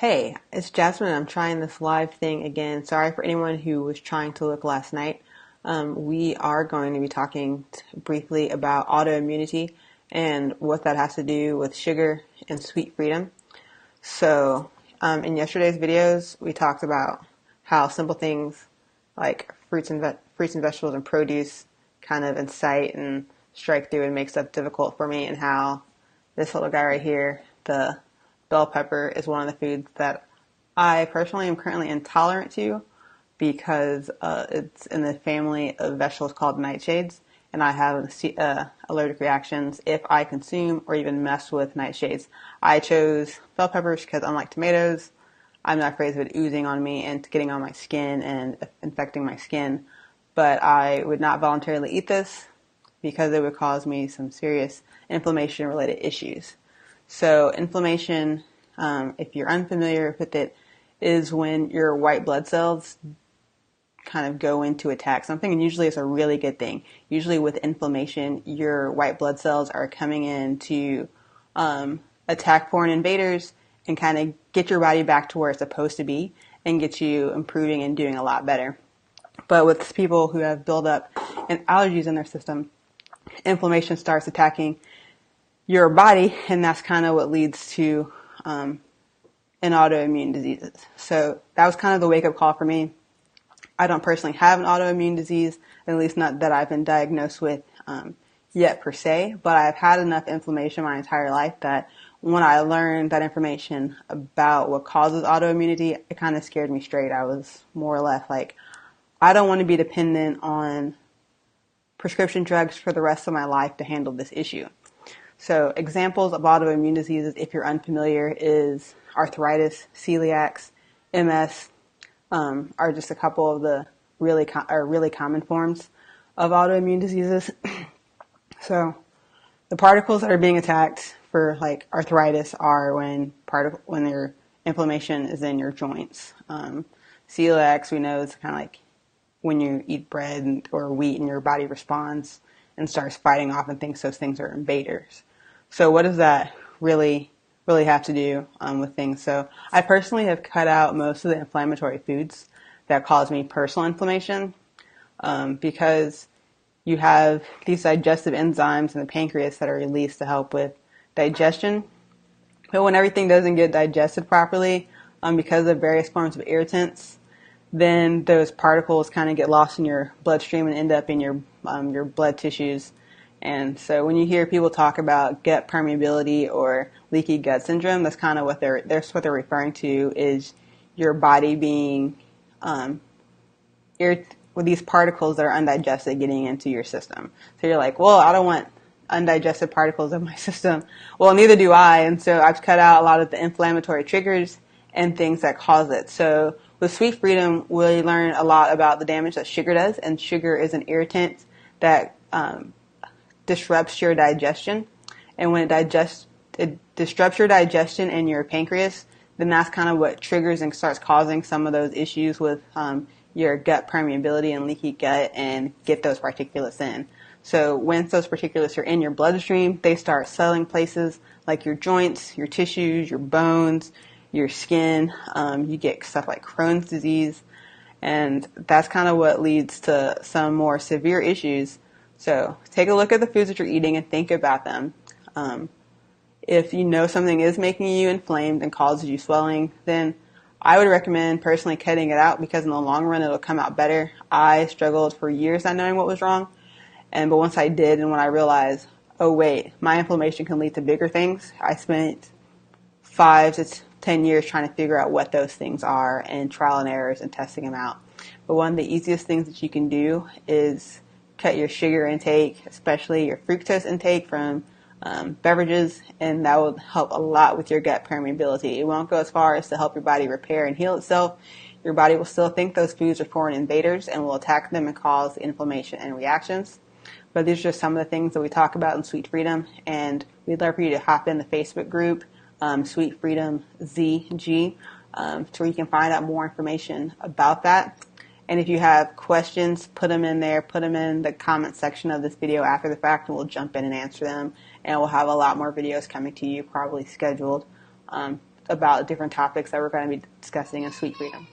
Hey, it's Jasmine. I'm trying this live thing again. Sorry for anyone who was trying to look last night. We are going to be talking briefly about autoimmunity and what that has to do with sugar and sweet freedom. In yesterday's videos, we talked about how simple things like fruits and vegetables and produce kind of incite and strike through and make stuff difficult for me, and how this little guy right here, the bell pepper, is one of the foods that I personally am currently intolerant to because it's in the family of vegetables called nightshades, and I have allergic reactions if I consume or even mess with nightshades. I chose bell peppers because, unlike tomatoes, I'm not afraid of it oozing on me and getting on my skin and infecting my skin, but I would not voluntarily eat this because it would cause me some serious inflammation-related issues. So inflammation, if you're unfamiliar with it, is when your white blood cells kind of go into attack something, and usually it's a really good thing. Usually with inflammation, your white blood cells are coming in to attack foreign invaders and kind of get your body back to where it's supposed to be and get you improving and doing a lot better. But with people who have buildup and allergies in their system, inflammation starts attacking your body, and that's kind of what leads to in autoimmune diseases. So that was kind of the wake-up call for me. I don't personally have an autoimmune disease, at least not that I've been diagnosed with yet per se, but I've had enough inflammation my entire life that when I learned that information about what causes autoimmunity, it kind of scared me straight. I was more or less like, I don't want to be dependent on prescription drugs for the rest of my life to handle this issue. So examples of autoimmune diseases, if you're unfamiliar, is arthritis, celiac, MS, are just a couple of the really common forms of autoimmune diseases. So the particles that are being attacked for like arthritis are when your inflammation is in your joints. Celiac, we know, is kind of like when you eat bread or wheat and your body responds and starts fighting off and thinks those things are invaders. So what does that really have to do with things? So I personally have cut out most of the inflammatory foods that cause me personal inflammation because you have these digestive enzymes in the pancreas that are released to help with digestion. But when everything doesn't get digested properly because of various forms of irritants, then those particles kind of get lost in your bloodstream and end up in your blood tissues. And so when you hear people talk about gut permeability or leaky gut syndrome, that's kind of what they're referring to, is your body being with these particles that are undigested getting into your system. So you're like, well, I don't want undigested particles in my system. Well, neither do I. And so I've cut out a lot of the inflammatory triggers and things that cause it. So with Sweet Freedom, we learn a lot about the damage that sugar does, and sugar is an irritant that disrupts your digestion. And when it disrupts your digestion and your pancreas, then that's kind of what triggers and starts causing some of those issues with your gut permeability and leaky gut and get those particulates in. So once those particulates are in your bloodstream, they start settling places like your joints, your tissues, your bones, your skin. You get stuff like Crohn's disease, and that's kind of what leads to some more severe issues. So take a look at the foods that you're eating and think about them. If you know something is making you inflamed and causes you swelling, then I would recommend personally cutting it out, because in the long run it'll come out better. I struggled for years not knowing what was wrong, but once I did, and when I realized, oh wait, my inflammation can lead to bigger things, I spent 5 to 10 years trying to figure out what those things are and trial and errors and testing them out. But one of the easiest things that you can do is cut your sugar intake, especially your fructose intake from beverages, and that will help a lot with your gut permeability. It won't go as far as to help your body repair and heal itself. Your body will still think those foods are foreign invaders and will attack them and cause inflammation and reactions. But these are just some of the things that we talk about in Sweet Freedom, and we'd love for you to hop in the Facebook group, Sweet Freedom ZG, where you can find out more information about that. And if you have questions, put them in there, put them in the comment section of this video after the fact, and we'll jump in and answer them. And we'll have a lot more videos coming to you, probably scheduled. about different topics that we're going to be discussing in Sweet Freedom.